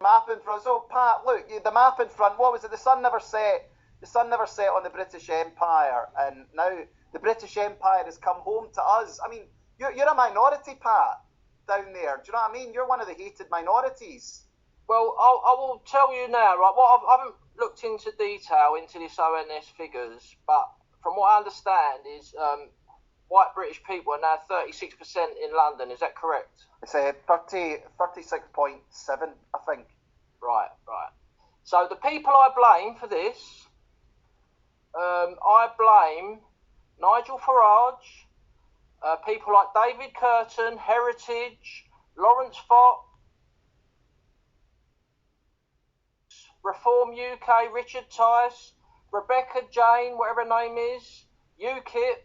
Map in front. So, Pat, look, the map in front. What was it? The sun never set. The sun never set on the British Empire, and now the British Empire has come home to us. I mean, you're a minority, Pat, down there. Do you know what I mean? You're one of the hated minorities. Well, I will tell you now, right? What I haven't looked into detail into this ONS figures, but from what I understand is white British people are now 36% in London. Is that correct? It's a 36.7, I think. Right. So the people I blame for this, I blame Nigel Farage, people like David Curtin, Heritage, Lawrence Fox, Reform UK, Richard Tice, Rebecca Jane, whatever her name is, UKIP.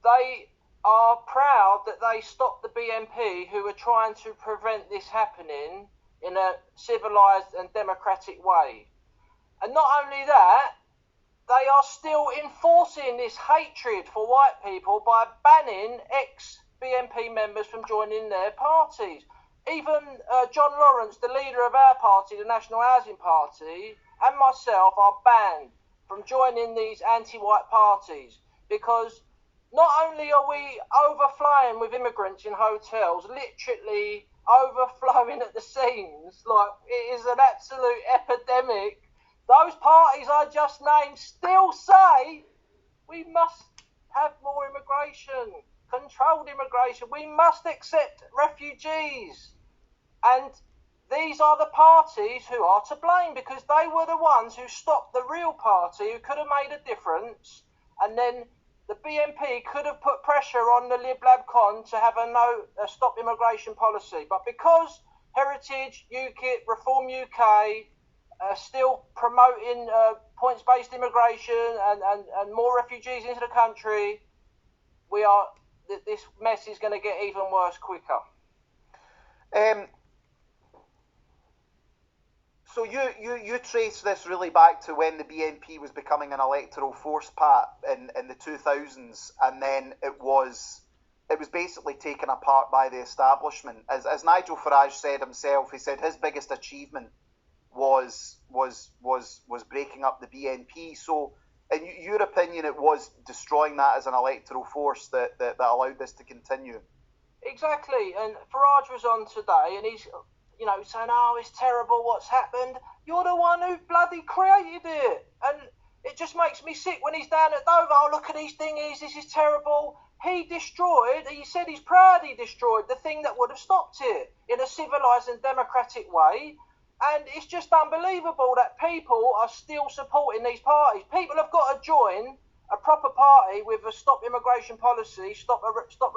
They are proud that they stopped the BNP who were trying to prevent this happening in a civilised and democratic way. And not only that, they are still enforcing this hatred for white people by banning ex-BNP members from joining their parties. Even John.Lawrence, the leader of our party, the National Housing Party, and myself are banned from joining these anti-white parties because not only are we overflowing with immigrants in hotels, literally overflowing at the seams, like it is an absolute epidemic, those parties I just named still say we must have more immigration, controlled immigration, we must accept refugees. And these are the parties who are to blame because they were the ones who stopped the real party who could have made a difference, and then the BNP could have put pressure on the Lib Lab Con to have a stop immigration policy. But because Heritage, UKIP, Reform UK are still promoting points-based immigration and more refugees into the country, this mess is going to get even worse quicker. So you trace this really back to when the BNP was becoming an electoral force, Pat, in the 2000s, and then it was basically taken apart by the establishment. As Nigel Farage said himself, he said his biggest achievement was breaking up the BNP. So, in your opinion, it was destroying that as an electoral force that allowed this to continue. Exactly, and Farage was on today, and he's saying, oh, it's terrible what's happened. You're the one who bloody created it. And it just makes me sick when he's down at Dover. Oh, look at these thingies, this is terrible. He said he's proud he destroyed the thing that would have stopped it in a civilised and democratic way. And it's just unbelievable that people are still supporting these parties. People have got to join a proper party with a stop immigration policy, stop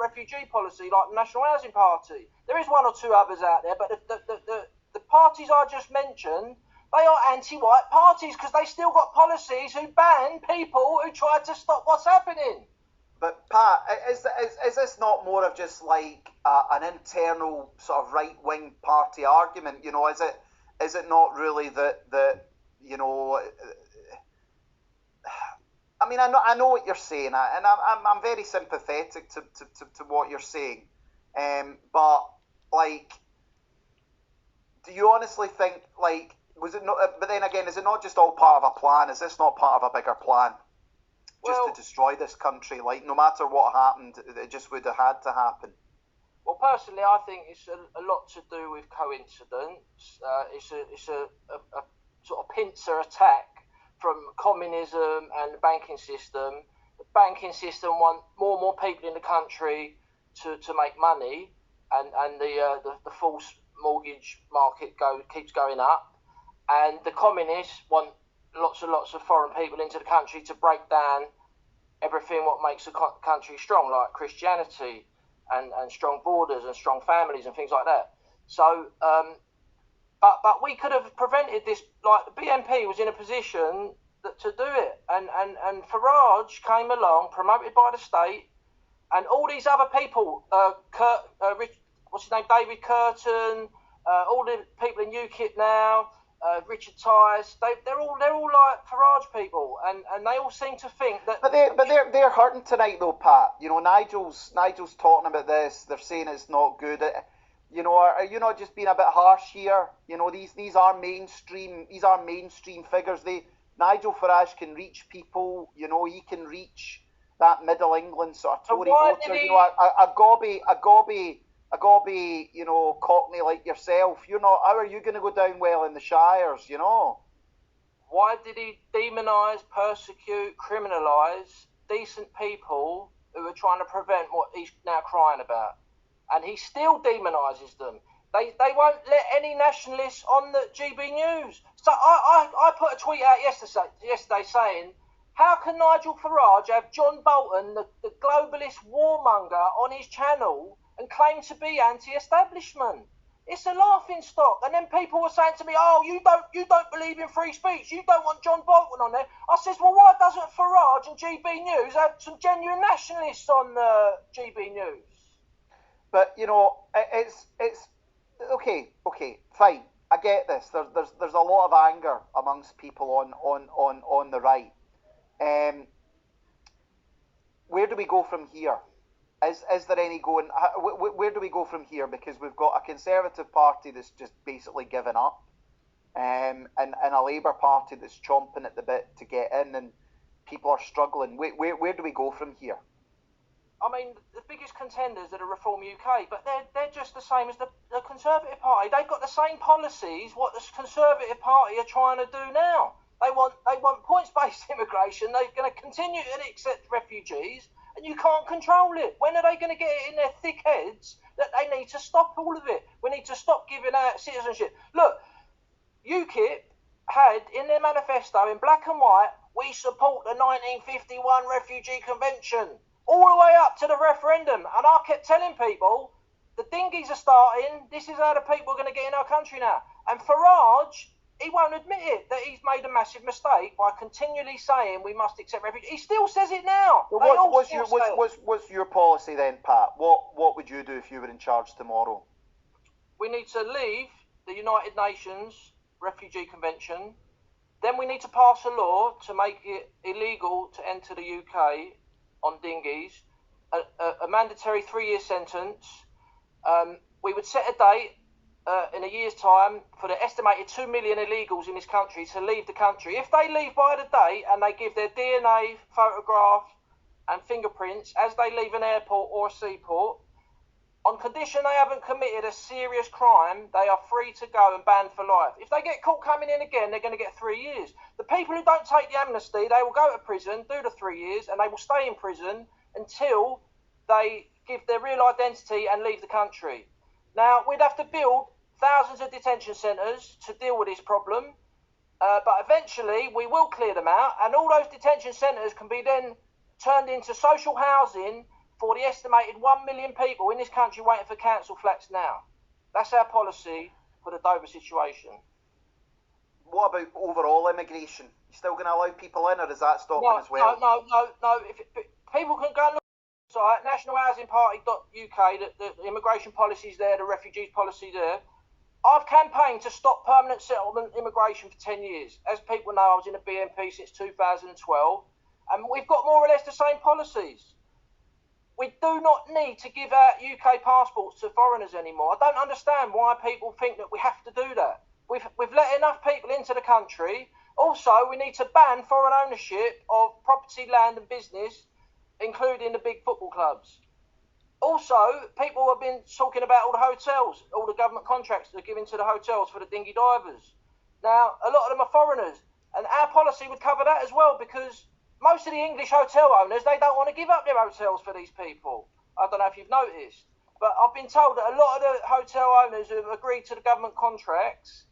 refugee policy, like the National Housing Party. There is one or two others out there, but the parties I just mentioned, they are anti-white parties because they still got policies who ban people who try to stop what's happening. But Pat, is this not more of just like an internal sort of right-wing party argument? You know, is it not really that you know? I mean, I know what you're saying, and I'm very sympathetic to what you're saying, but like, do you honestly think like was it not? But then again, is it not just all part of a plan? Is this not part of a bigger plan, just to destroy this country? Like, no matter what happened, it just would have had to happen. Well, personally, I think it's a lot to do with coincidence. It's a sort of pincer attack from communism and the banking system. The banking system want more and more people in the country to make money, and the false mortgage market keeps going up, and the communists want lots and lots of foreign people into the country to break down everything what makes a country strong, like Christianity and strong borders and strong families and things like that. So But we could have prevented this. Like, the BNP was in a position to do it, and Farage came along, promoted by the state, and all these other people, what's his name, David Curtin, all the people in UKIP now, Richard Tice, they're all like Farage people, and they all seem to think that. But they're hurting tonight though, Pat. You know, Nigel's talking about this. They're saying it's not good. You know, are you not just being a bit harsh here? You know, these are mainstream figures. Nigel Farage can reach people. You know, he can reach that Middle England sort of Tory voter. You know, a gobby, you know, Cockney like yourself. You're not. How are you going to go down well in the shires? You know. Why did he demonise, persecute, criminalise decent people who are trying to prevent what he's now crying about? And he still demonises them. They won't let any nationalists on the GB News. So I put a tweet out yesterday saying, how can Nigel Farage have John Bolton, the globalist warmonger, on his channel and claim to be anti-establishment? It's a laughing stock. And then people were saying to me, oh, you don't believe in free speech. You don't want John Bolton on there. I says, well, why doesn't Farage and GB News have some genuine nationalists on GB News? But you know, it's okay, fine. I get this. There's a lot of anger amongst people on the right. Where do we go from here? Is there any going? Where do we go from here? Because we've got a Conservative Party that's just basically given up, and a Labour Party that's chomping at the bit to get in, and people are struggling. Where do we go from here? I mean, the biggest contenders are the Reform UK, but they're just the same as the Conservative Party. They've got the same policies what the Conservative Party are trying to do now. They want points-based immigration. They're going to continue to accept refugees, and you can't control it. When are they going to get it in their thick heads that they need to stop all of it? We need to stop giving out citizenship. Look, UKIP had in their manifesto in black and white, we support the 1951 Refugee Convention, all the way up to the referendum. And I kept telling people, the dinghies are starting, this is how the people are going to get in our country now. And Farage, he won't admit it, that he's made a massive mistake by continually saying we must accept refugees. He still says it now. Well, what's your policy then, Pat? What would you do if you were in charge tomorrow? We need to leave the United Nations Refugee Convention. Then we need to pass a law to make it illegal to enter the UK on dinghies, a mandatory 3-year sentence. We would set a date in a year's time for the estimated 2 million illegals in this country to leave the country. If they leave by the date and they give their DNA, photograph and fingerprints as they leave an airport or a seaport, on condition they haven't committed a serious crime, they are free to go and banned for life. If they get caught coming in again, they're going to get 3 years. The people who don't take the amnesty, they will go to prison, do the 3 years, and they will stay in prison until they give their real identity and leave the country. Now, we'd have to build thousands of detention centres to deal with this problem, but eventually we will clear them out, and all those detention centres can be then turned into social housing for the estimated 1 million people in this country waiting for council flats now. That's our policy for the Dover situation. What about overall immigration? You still going to allow people in, or is that stopping as well? No. If people can go and look at the website, nationalhousingparty.uk, the immigration policies there, the refugees policy there. I've campaigned to stop permanent settlement immigration for 10 years. As people know, I was in the BNP since 2012, and we've got more or less the same policies. We do not need to give out UK passports to foreigners anymore. I don't understand why people think that we have to do that. We've let enough people into the country. Also, we need to ban foreign ownership of property, land and business, including the big football clubs. Also, people have been talking about all the hotels, all the government contracts that are given to the hotels for the dinghy divers. Now, a lot of them are foreigners, and our policy would cover that as well, because most of the English hotel owners, they don't want to give up their hotels for these people. I don't know if you've noticed, but I've been told that a lot of the hotel owners who have agreed to the government contracts,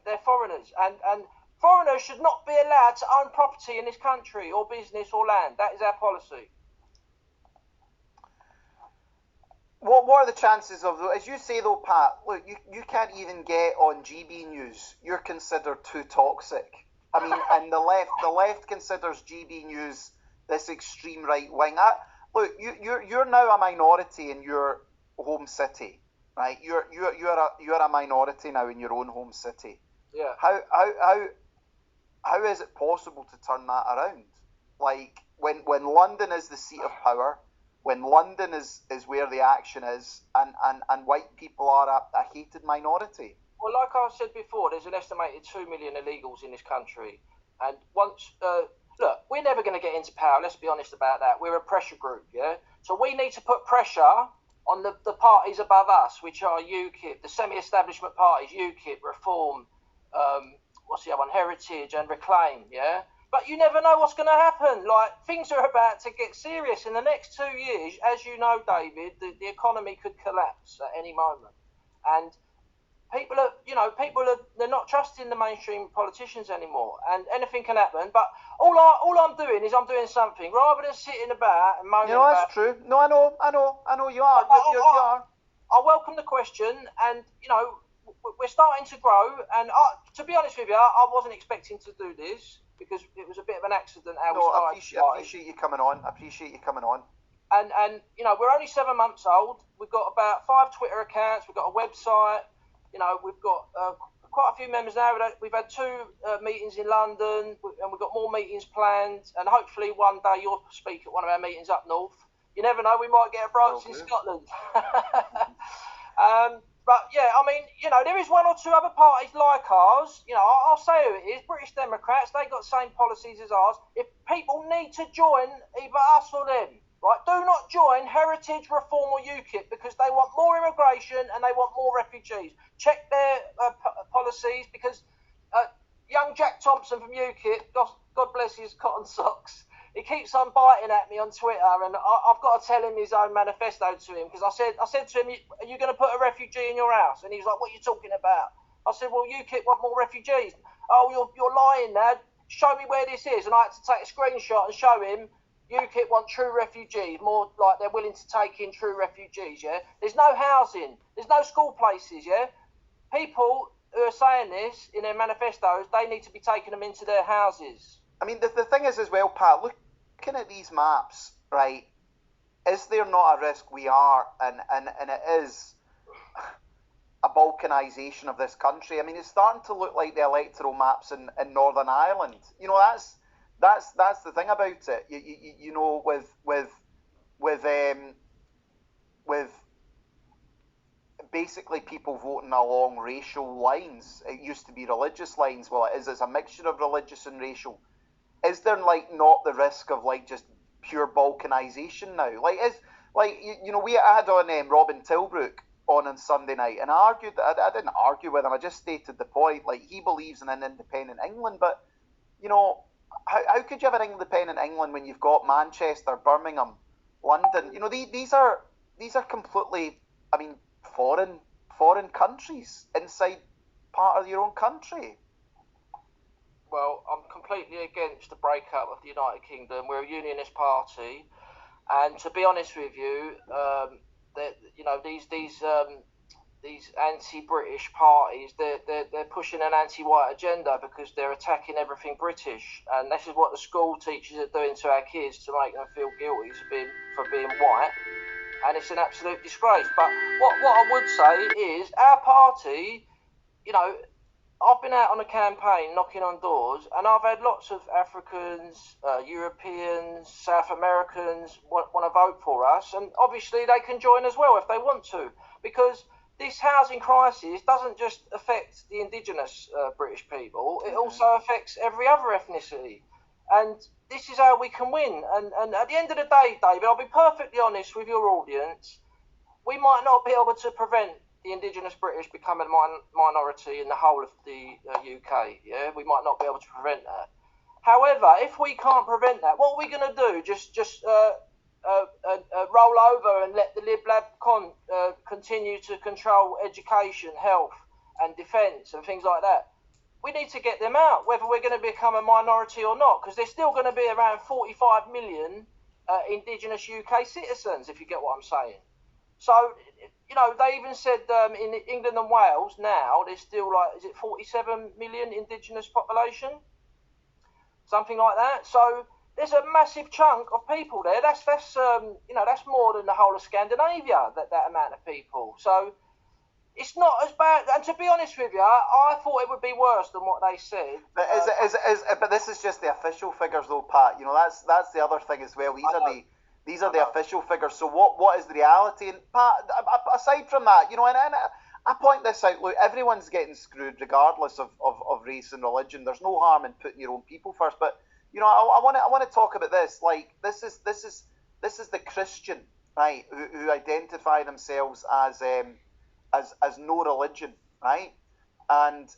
they're foreigners, and foreigners should not be allowed to own property in this country, or business or land. That is our policy. What are the chances of, as you say though, Pat, look, you can't even get on GB News. You're considered too toxic. I mean, and the left considers GB News this extreme right wing. Look, you're now a minority in your home city, right? You're a minority now in your own home city. Yeah. How is it possible to turn that around? Like when London is the seat of power, when London is where the action is, and white people are a hated minority. Well, like I said before, there's an estimated 2 million illegals in this country. And once, look, we're never going to get into power, let's be honest about that. We're a pressure group, yeah? So we need to put pressure on the parties above us, which are UKIP, the semi-establishment parties, UKIP, Reform, what's the other one, Heritage and Reclaim, yeah? But you never know what's going to happen. Like, things are about to get serious. In the next 2 years, as you know, David, the economy could collapse at any moment. And people are, they're not trusting the mainstream politicians anymore, and anything can happen. But all I'm doing is I'm doing something rather than sitting about and moaning. That's true. No, I know you are. You are. I welcome the question, and we're starting to grow. And to be honest with you, I wasn't expecting to do this because it was a bit of an accident how we started. I appreciate you coming on. And we're only 7 months old. We've got about 5 Twitter accounts. We've got a website. We've got quite a few members now. We've had 2 meetings in London, and we've got more meetings planned. And hopefully one day you'll speak at one of our meetings up north. You never know, we might get a branch in Scotland. But yeah, I mean, there is 1 or 2 other parties like ours. I'll say who it is. British Democrats, they got the same policies as ours. If people need to join either us or them, right, do not join Heritage, Reform or UKIP because they want more immigration and they want more refugees. Check their policies, because young Jack Thompson from UKIP, God bless his cotton socks, he keeps on biting at me on Twitter, and I've got to tell him his own manifesto to him, because I said to him, are you going to put a refugee in your house? And he was like, what are you talking about? I said, well, UKIP want more refugees. Oh, you're lying now. Show me where this is. And I had to take a screenshot and show him UKIP want true refugees, more like they're willing to take in true refugees, yeah? There's no housing. There's no school places, yeah? People who are saying this in their manifestos, they need to be taking them into their houses. I mean, the thing is as well, Pat, looking at these maps, right, is there not a risk we are, and it is a balkanisation of this country? I mean, it's starting to look like the electoral maps in Northern Ireland. That's the thing about it. With basically people voting along racial lines. It used to be religious lines. Well, it is. It's a mixture of religious and racial. Is there not the risk of just pure balkanisation now? We had on Robin Tilbrook on Sunday night, and I argued that I didn't argue with him. I just stated the point. He believes in an independent England, but how could you have an independent England when you've got Manchester, Birmingham, London? These are completely, foreign countries inside part of your own country. Well, I'm completely against the breakup of the United Kingdom. We're a unionist party, and to be honest with you, these anti-British parties, they're pushing an anti-white agenda because they're attacking everything British, and this is what the school teachers are doing to our kids to make them feel guilty for being white, and it's an absolute disgrace. But what I would say is our party, I've been out on a campaign knocking on doors, and I've had lots of Africans, Europeans, South Americans want to vote for us, and obviously they can join as well if they want to, because this housing crisis doesn't just affect the indigenous British people, it also affects every other ethnicity. And this is how we can win. And at the end of the day, David, I'll be perfectly honest with your audience, we might not be able to prevent the indigenous British becoming a minority in the whole of the UK. Yeah, we might not be able to prevent that. However, if we can't prevent that, what are we going to do? Just roll over and let the Lib Lab continue to control education, health and defence and things like that? We need to get them out, whether we're going to become a minority or not, because there's still going to be around 45 million indigenous UK citizens, if you get what I'm saying. So, they even said in England and Wales now, there's still 47 million indigenous population? Something like that. So there's a massive chunk of people there. That's more than the whole of Scandinavia, that amount of people. So it's not as bad. And to be honest with you, I thought it would be worse than what they said. But this is just the official figures, though, Pat. That's the other thing as well. These These are the official figures. So what is the reality? And Pat, aside from that, and I point this out. Look, everyone's getting screwed regardless of race and religion. There's no harm in putting your own people first. But I want to talk about this. Like this is the Christian, right? Who identify themselves as no religion, right? And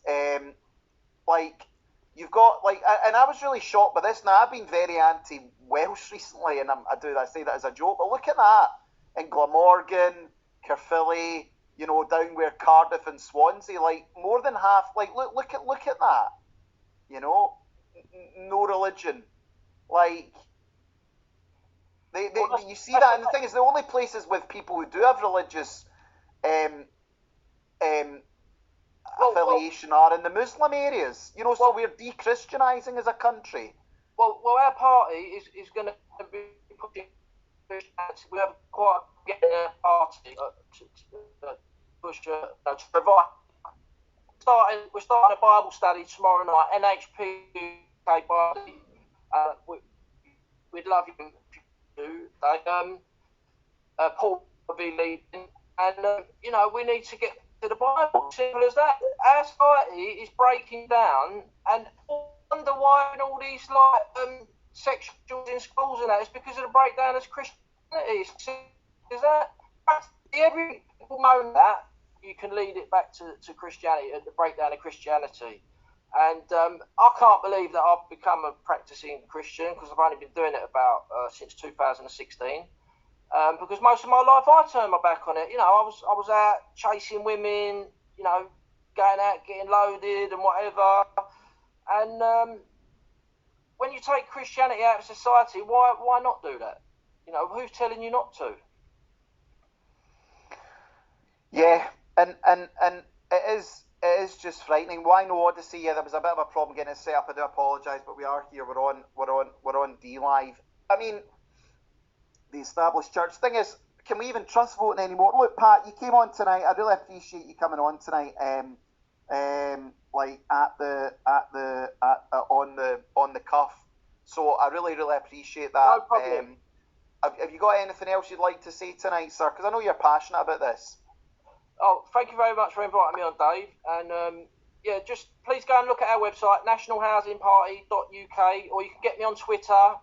like you've got and I was really shocked by this. Now I've been very anti-Welsh recently, and I say that as a joke. But look at that in Glamorgan, Caerphilly, down where Cardiff and Swansea, like more than half. Like look at that, no religion, like. You see that, and the thing is, the only places with people who do have religious affiliation are in the Muslim areas. So we're de-Christianising as a country. Well, our party is going to be pushing. We have quite a party to push to provide. We're starting a Bible study tomorrow night. NHP UK Bible. We'd love you. Paul will be leading, and we need to get to the Bible. Simple as that. Our society is breaking down, and I wonder why all these sections in schools and that is because of the breakdown of Christianity. Is that every people know that you can lead it back to Christianity and the breakdown of Christianity. And I can't believe that I've become a practicing Christian, because I've only been doing it since 2016. Because most of my life I turned my back on it. I was out chasing women, going out getting loaded and whatever. And when you take Christianity out of society, why not do that? Who's telling you not to? Yeah, and it is just frightening. Well, I know Odyssey. Yeah, there was a bit of a problem getting it set up. I do apologise, but we are here. We're on D Live. I mean, the established church thing is, can we even trust voting anymore? Look, Pat, you came on tonight. I really appreciate you coming on tonight. Like on the cuff. So I really appreciate that. No problem. Have you got anything else you'd like to say tonight, sir? Because I know you're passionate about this. Oh, thank you very much for inviting me on, Dave. And just please go and look at our website, nationalhousingparty.uk, or you can get me on Twitter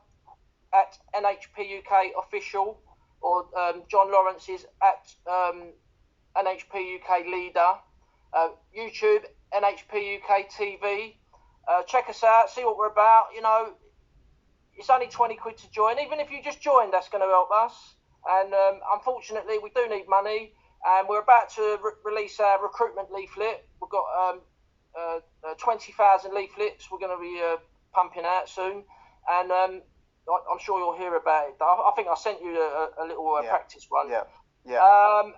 at NHPUKofficial, or John Lawrence is at NHPUK leader. YouTube, NHPUK TV. Check us out, see what we're about. It's only 20 quid to join. Even if you just join, that's going to help us. And unfortunately, we do need money. And we're about to release our recruitment leaflet. We've got 20,000 leaflets we're going to be pumping out soon. And I'm sure you'll hear about it. I think I sent you a little practice one. Yeah.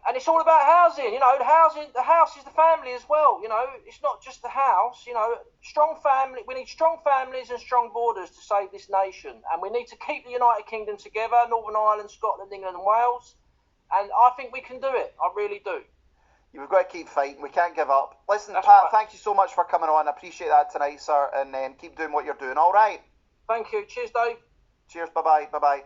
And it's all about housing. The house is the family as well. It's not just the house. Strong family. We need strong families and strong borders to save this nation. And we need to keep the United Kingdom together, Northern Ireland, Scotland, England and Wales. And I think we can do it. I really do. We've got to keep fighting. We can't give up. Listen, That's Pat, right. Thank you so much for coming on. I appreciate that tonight, sir. And keep doing what you're doing. All right. Thank you. Cheers, Dave. Cheers. Bye-bye. Bye-bye.